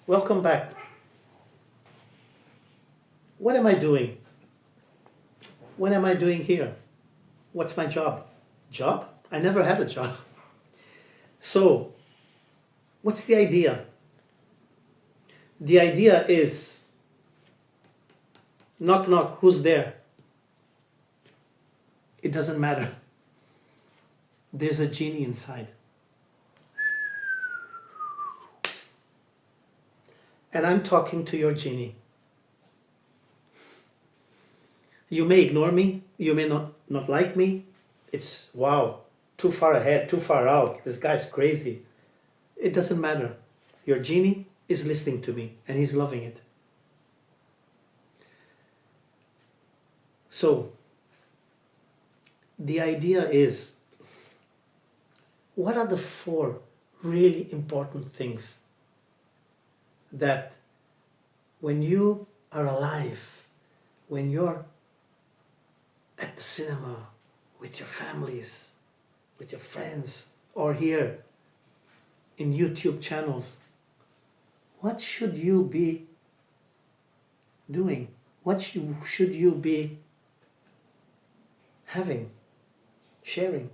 Welcome back. What am I doing? What am I doing here? What's my job? Job? I never had a job. So, what's the idea? The idea is, knock knock, who's there? It doesn't matter. There's a genie inside. And I'm talking to your genie. You may ignore me, you may not like me. It's, wow, too far ahead, too far out. This guy's crazy. It doesn't matter. Your genie is listening to me and he's loving it. So, the idea is, what are the 4 really important things that when you are alive, when you're at the cinema with your families, with your friends, or here in YouTube channels, what should you be doing? What should you be having, sharing?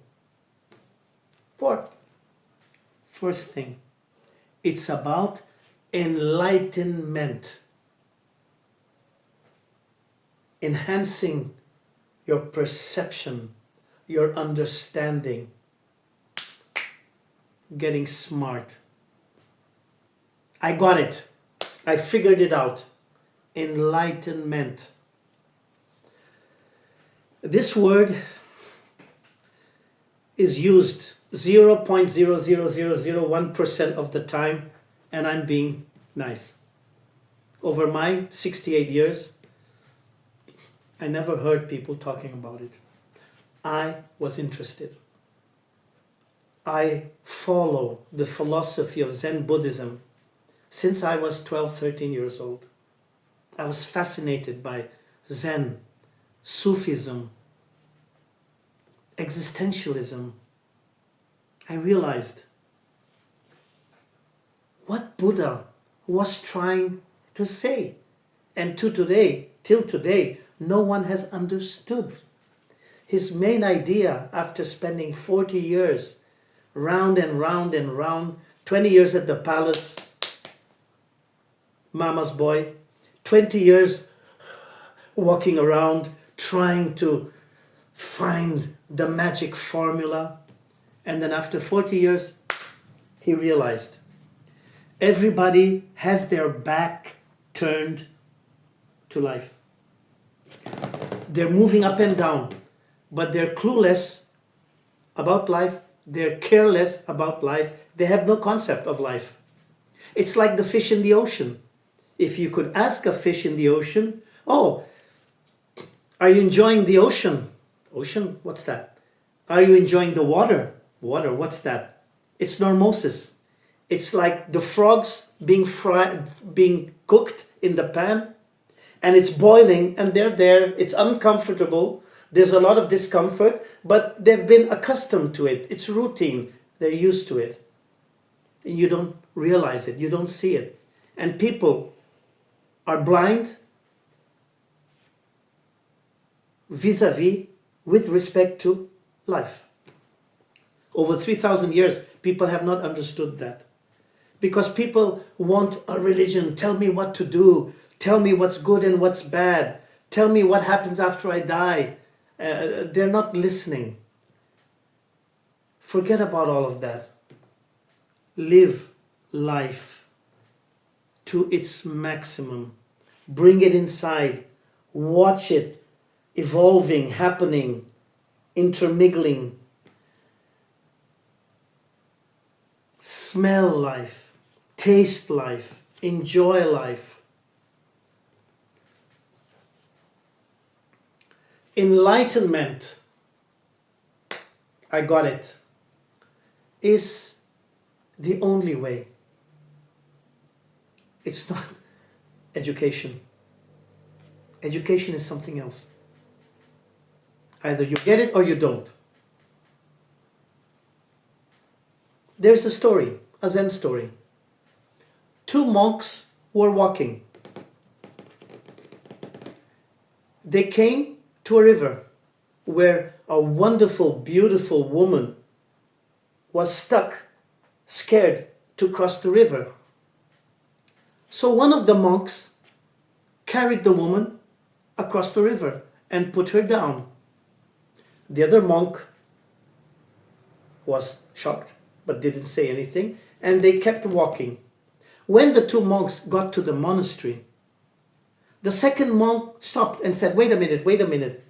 First thing, it's about enlightenment, enhancing your perception, your understanding, getting smart. I got it. I figured it out. Enlightenment. This word is used 0.00001% of the time, and I'm being nice. Over my 68 years, I never heard people talking about it. I was interested. I follow the philosophy of Zen Buddhism since I was 12, 13 years old. I was fascinated by Zen, Sufism, existentialism. I realized what Buddha was trying to say. And till today, no one has understood. His main idea, after spending 40 years round and round and round, 20 years at the palace, mama's boy, 20 years walking around trying to find the magic formula, and then after 40 years, he realized everybody has their back turned to life. They're moving up and down, but they're clueless about life. They're careless about life. They have no concept of life. It's like the fish in the ocean. If you could ask a fish in the ocean, oh, are you enjoying the ocean? Ocean? What's that? Are you enjoying the water? Water, what's that? It's normosis. It's like the frogs being cooked in the pan, and it's boiling, and they're there. It's uncomfortable. There's a lot of discomfort, but they've been accustomed to it. It's routine. They're used to it. And you don't realize it. You don't see it. And people are blind vis-a-vis with respect to life. Over 3,000 years, people have not understood that. Because people want a religion. Tell me what to do. Tell me what's good and what's bad. Tell me what happens after I die. They're not listening. Forget about all of that. Live life to its maximum. Bring it inside. Watch it evolving, happening, intermingling. Smell life. Taste life. Enjoy life. Enlightenment, I got it, is the only way. It's not education. Education is something else. Either you get it or you don't. There's a story, a Zen story. two monks were walking. They came to a river where a wonderful, beautiful woman was stuck, scared to cross the river. So one of the monks carried the woman across the river and put her down. The other monk was shocked but didn't say anything, and they kept walking. When the two monks got to the monastery, the second monk stopped and said, wait a minute.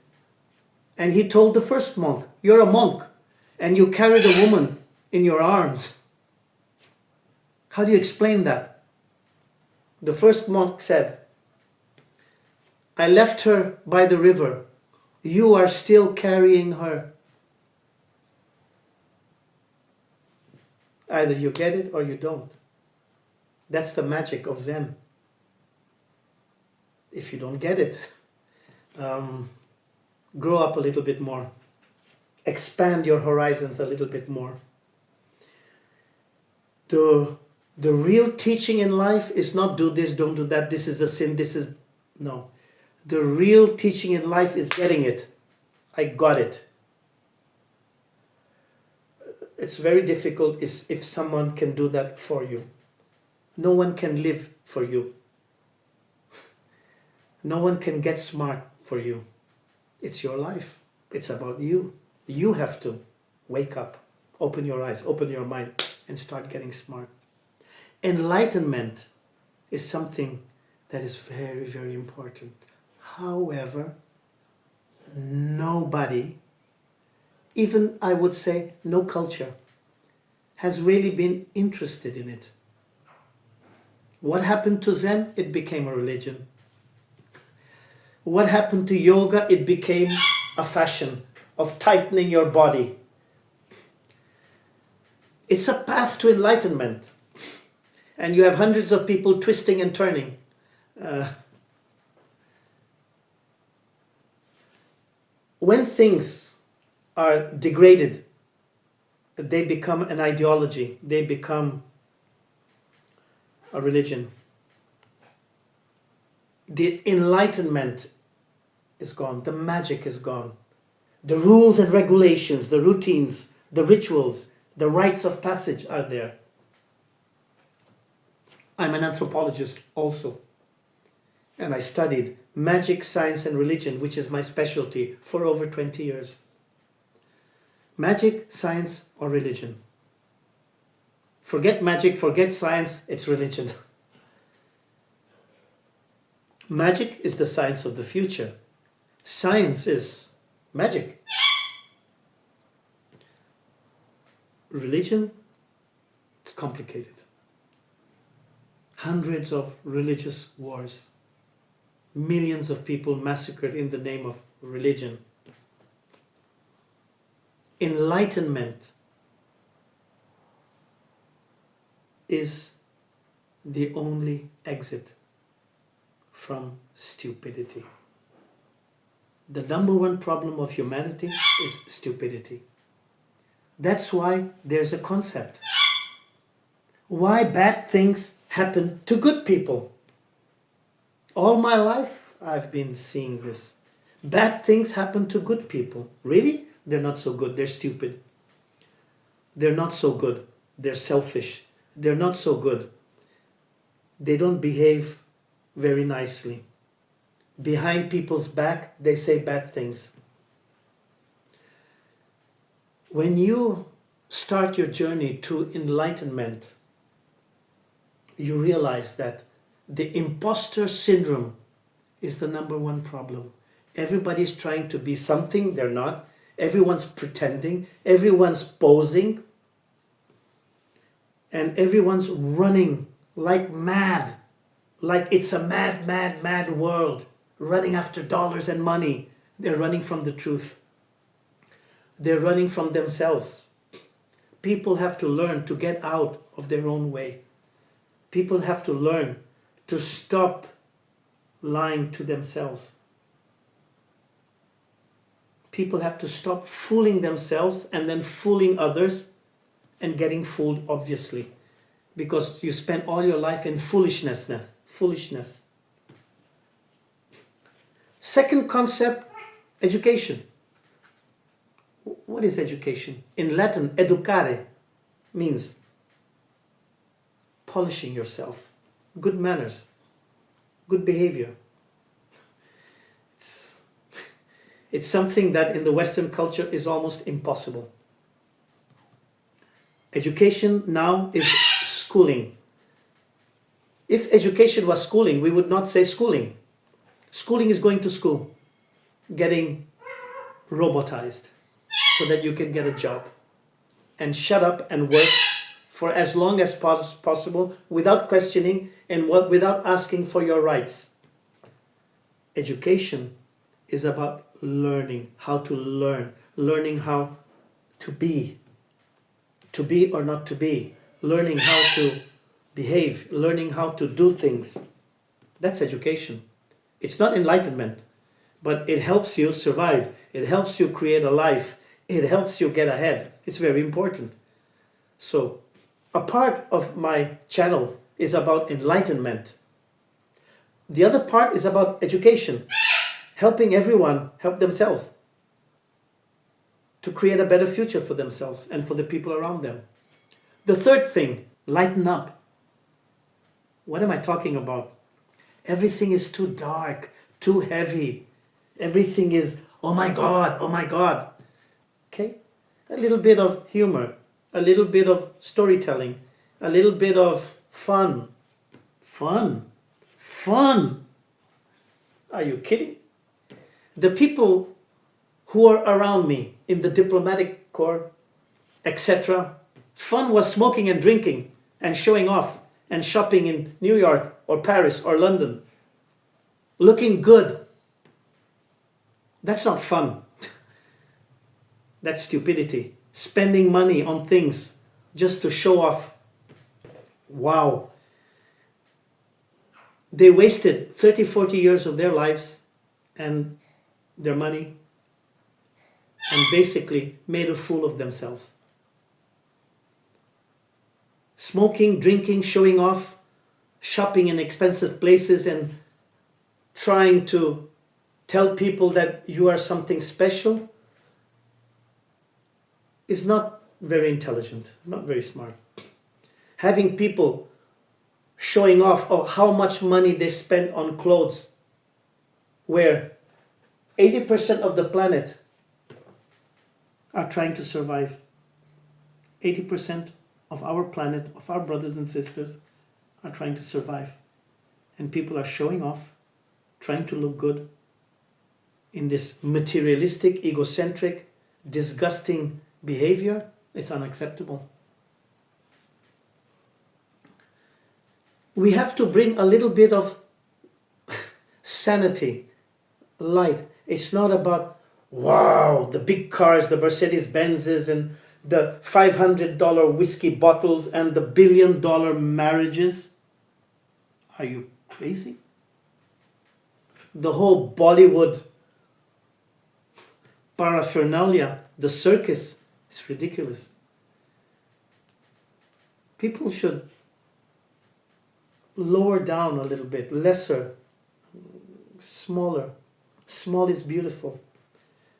And he told the first monk, you're a monk and you carried a woman in your arms. How do you explain that? The first monk said, I left her by the river. You are still carrying her. Either you get it or you don't. That's the magic of Zen. If you don't get it, grow up a little bit more. Expand your horizons a little bit more. The real teaching in life is not do this, don't do that, this is a sin, this is... No. The real teaching in life is getting it. I got it. It's very difficult if someone can do that for you. No one can live for you. No one can get smart for you. It's your life. It's about you. You have to wake up, open your eyes, open your mind, and start getting smart. Enlightenment is something that is very, very important. However, nobody, even I would say no culture, has really been interested in it. What happened to Zen? It became a religion. What happened to yoga? It became a fashion of tightening your body. It's a path to enlightenment. And you have hundreds of people twisting and turning. When things are degraded, they become an ideology. They become a religion. The enlightenment is gone. The magic is gone. The rules and regulations, the routines, the rituals, the rites of passage are there. I'm an anthropologist also. And I studied magic, science, and religion, which is my specialty, for over 20 years. Magic, science, or religion. Forget magic, forget science, it's religion. Magic is the science of the future. Science is magic. Religion, it's complicated. Hundreds of religious wars. Millions of people massacred in the name of religion. Enlightenment is the only exit from stupidity. The number one problem of humanity is stupidity. That's why there's a concept. Why bad things happen to good people. All my life I've been seeing this. Bad things happen to good people. Really? They're not so good. They're stupid. They're not so good. They're selfish. They're not so good. They don't behave very nicely. Behind people's back, they say bad things. When you start your journey to enlightenment, you realize that the imposter syndrome is the number one problem. Everybody's trying to be something they're not. Everyone's pretending. Everyone's posing. And everyone's running like mad. Like it's a mad, mad, mad world. Running after dollars and money. They're running from the truth. They're running from themselves. People have to learn to get out of their own way. People have to learn to stop lying to themselves. People have to stop fooling themselves and then fooling others and getting fooled, obviously. because you spent all your life in foolishness. Second concept, education. What is education? In Latin, educare means polishing yourself, good manners, good behavior. It's something that in the Western culture is almost impossible. Education now is schooling. If education was schooling, we would not say schooling. Schooling is going to school, getting robotized so that you can get a job and shut up and work for as long as possible without questioning and without asking for your rights. Education is about learning how to learn, learning how to be or not to be, learning how to behave, learning how to do things. That's education. It's not enlightenment, but it helps you survive. It helps you create a life. It helps you get ahead. It's very important. So, a part of my channel is about enlightenment. The other part is about education, helping everyone help themselves to create a better future for themselves and for the people around them. The third thing, lighten up. What am I talking about? Everything is too dark, too heavy. Everything is, oh my God, oh my God. Okay? A little bit of humor, a little bit of storytelling, a little bit of fun. Fun. Are you kidding? The people who are around me in the diplomatic corps, etc., fun was smoking and drinking and showing off and shopping in New York or Paris or London. Looking good. That's not fun. That's stupidity. Spending money on things just to show off. Wow. They wasted 30, 40 years of their lives and their money and basically made a fool of themselves. Smoking, drinking, showing off, shopping in expensive places and trying to tell people that you are something special is not very intelligent, not very smart. Having people showing off of how much money they spend on clothes, where 80% of the planet are trying to survive. 80% of our planet, of our brothers and sisters, are trying to survive. And people are showing off, trying to look good in this materialistic, egocentric, disgusting behavior. It's unacceptable. We have to bring a little bit of sanity, light. It's not about, wow, the big cars, the Mercedes-Benzes and the $500 whiskey bottles and the $1 billion marriages. Are you crazy? The whole Bollywood paraphernalia, the circus, is ridiculous. People should lower down a little bit, lesser, smaller. Small is beautiful.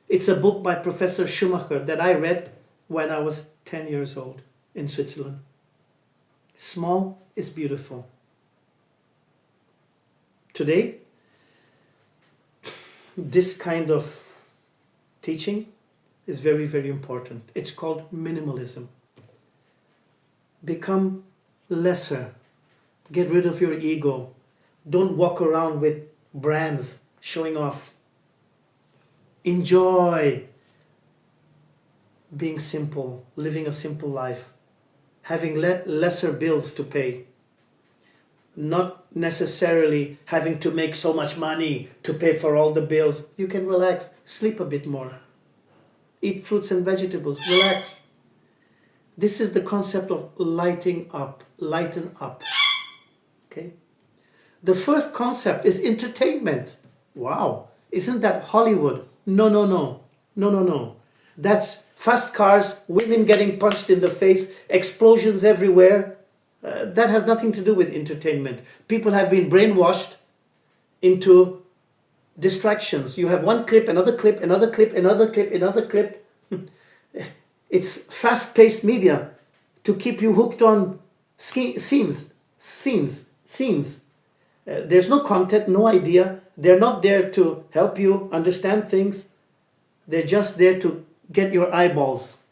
It's a book by Professor Schumacher that I read when I was 10 years old in Switzerland. Small is beautiful. Today, this kind of teaching is very, very important. It's called minimalism. Become lesser. Get rid of your ego. Don't walk around with brands showing off. Enjoy being simple, living a simple life, having lesser bills to pay, not necessarily having to make so much money to pay for all the bills. You can relax, sleep a bit more, eat fruits and vegetables, relax. This is the concept of lighten up. Okay? The first concept is entertainment. Wow, isn't that Hollywood? No. That's fast cars, women getting punched in the face, explosions everywhere. That has nothing to do with entertainment. People have been brainwashed into distractions. You have one clip, another clip, another clip, another clip, another clip. It's fast-paced media to keep you hooked on scenes. There's no content, no idea. They're not there to help you understand things. They're just there to get your eyeballs.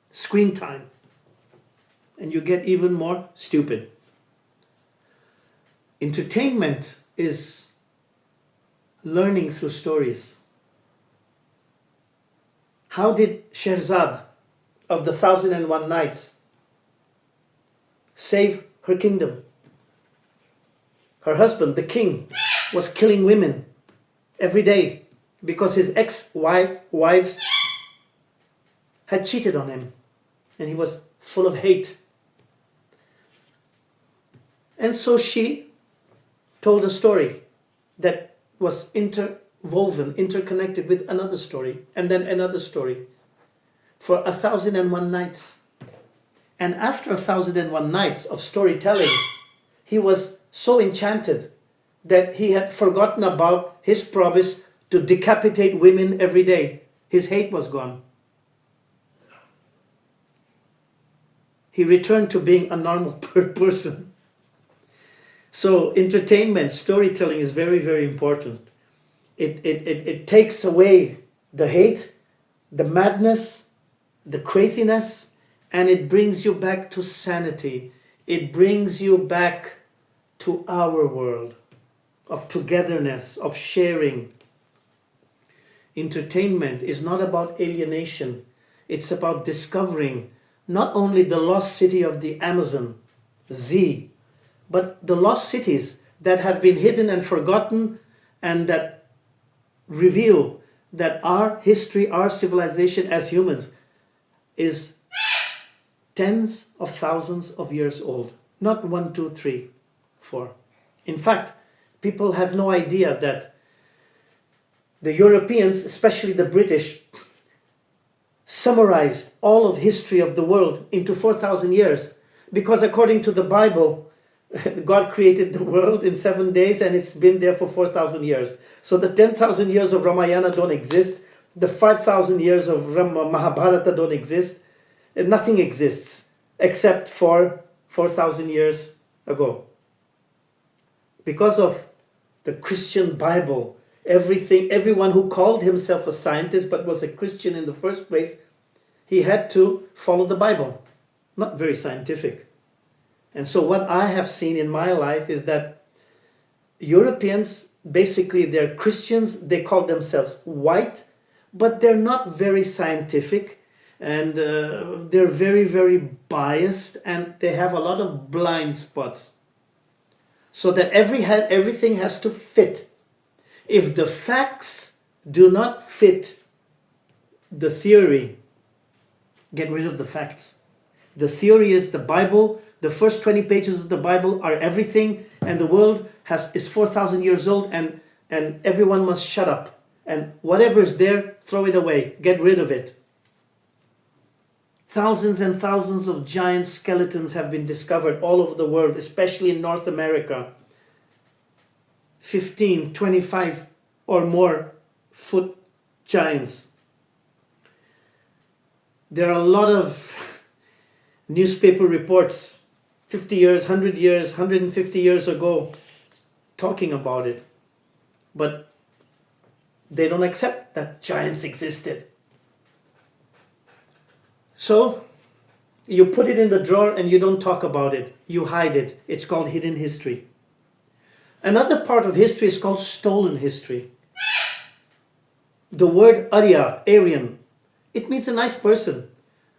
Screen time. And you get even more stupid. Entertainment is learning through stories. How did Sherzad of the 1001 Nights save her kingdom? Her husband, the king, was killing women every day because his ex-wives had cheated on him, and he was full of hate. And so she told a story that was interwoven, interconnected with another story, and then another story, for 1001 nights. And after 1001 nights of storytelling, he was so enchanted that he had forgotten about his promise to decapitate women every day. His hate was gone. He returned to being a normal person. So entertainment, storytelling is very, very important. It takes away the hate, the madness, the craziness, and it brings you back to sanity. It brings you back to our world of togetherness, of sharing. Entertainment is not about alienation. It's about discovering not only the lost city of the Amazon, Z, but the lost cities that have been hidden and forgotten, and that reveal that our history, our civilization as humans is tens of thousands of years old. Not 1, 2, 3, 4. In fact, people have no idea that the Europeans, especially the British, summarized all of history of the world into 4,000 years. Because according to the Bible, God created the world in 7 days, and it's been there for 4,000 years. So the 10,000 years of Ramayana don't exist. The 5,000 years of Mahabharata don't exist. And nothing exists except for 4,000 years ago. Because of the Christian Bible, everyone who called himself a scientist but was a Christian in the first place, he had to follow the Bible. Not very scientific. And so what I have seen in my life is that Europeans, basically they're Christians, they call themselves white, but they're not very scientific, and they're very, very biased, and they have a lot of blind spots. So that everything has to fit. If the facts do not fit the theory, get rid of the facts. The theory is the Bible. The first 20 pages of the Bible are everything, and the world is 4,000 years old, and everyone must shut up. And whatever is there, throw it away. Get rid of it. Thousands and thousands of giant skeletons have been discovered all over the world, especially in North America. 15, 25 or more foot giants. There are a lot of newspaper reports 50 years, 100 years, 150 years ago talking about it. But they don't accept that giants existed. So you put it in the drawer and you don't talk about it. You hide it. It's called hidden history. Another part of history is called stolen history. The word Aryan, it means a nice person.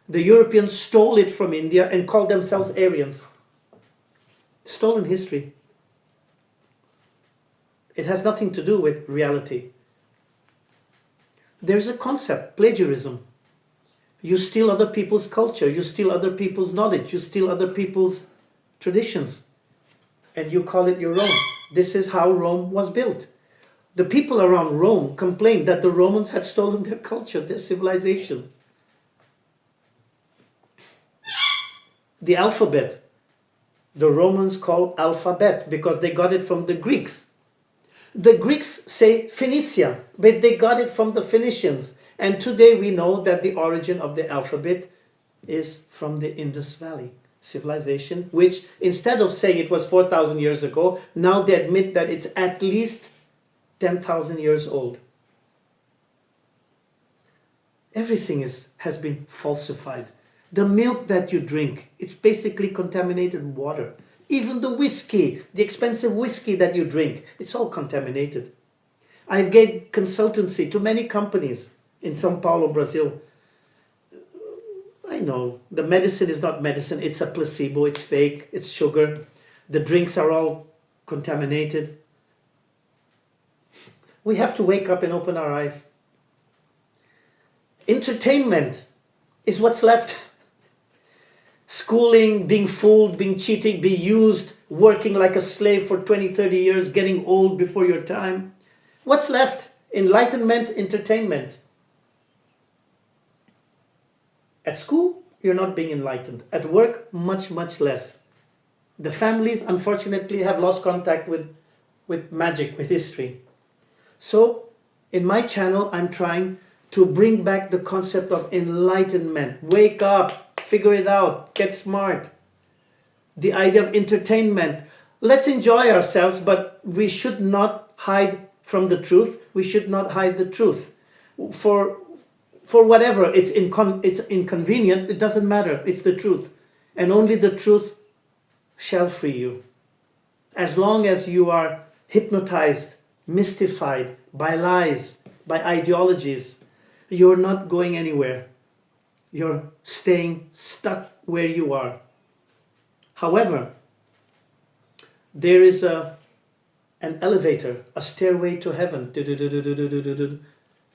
The Europeans stole it from India and called themselves Aryans. Stolen history. It has nothing to do with reality. There's a concept, plagiarism. You steal other people's culture, you steal other people's knowledge, you steal other people's traditions, and you call it your own. This is how Rome was built. The people around Rome complained that the Romans had stolen their culture, their civilization. The alphabet the Romans call alphabet because they got it from the Greeks. The Greeks say Phoenicia, but they got it from the Phoenicians. And today we know that the origin of the alphabet is from the Indus Valley civilization, which instead of saying it was 4,000 years ago, now they admit that it's at least 10,000 years old. Everything has been falsified. The milk that you drink, it's basically contaminated water. Even the whiskey, the expensive whiskey that you drink, it's all contaminated. I gave consultancy to many companies in São Paulo, Brazil. I know the medicine is not medicine, it's a placebo, it's fake, it's sugar. The drinks are all contaminated. We have to wake up and open our eyes. Entertainment is what's left. Schooling, being fooled, being cheated, being used, working like a slave for 20, 30 years, getting old before your time. What's left? Enlightenment, entertainment. At school, you're not being enlightened. At work, much, much less. The families, unfortunately, have lost contact with magic, with history. So, in my channel, I'm trying to bring back the concept of enlightenment. Wake up, figure it out, get smart. The idea of entertainment. Let's enjoy ourselves, but we should not hide from the truth. We should not hide the truth. For whatever, it's inconvenient, it doesn't matter. It's the truth. And only the truth shall free you. As long as you are hypnotized, mystified by lies, by ideologies, you're not going anywhere. You're staying stuck where you are. However, there is an elevator, a stairway to heaven,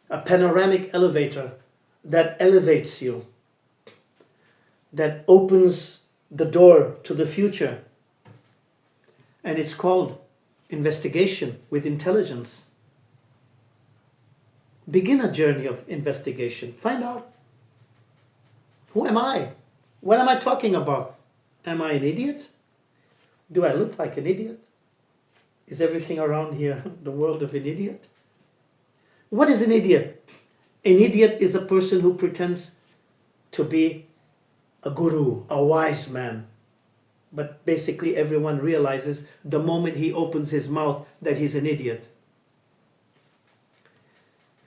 a panoramic elevator that elevates you, that opens the door to the future. And it's called investigation with intelligence. Begin a journey of investigation. Find out, who am I? What am I talking about? Am I an idiot? Do I look like an idiot? Is everything around here the world of an idiot? What is an idiot? An idiot is a person who pretends to be a guru, a wise man. But basically everyone realizes the moment he opens his mouth that he's an idiot.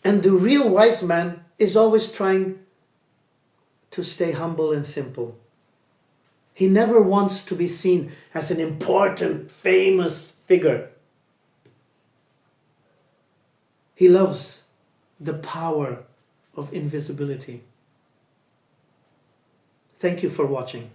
And the real wise man is always trying to stay humble and simple. He never wants to be seen as an important, famous figure. He loves the power of invisibility. Thank you for watching.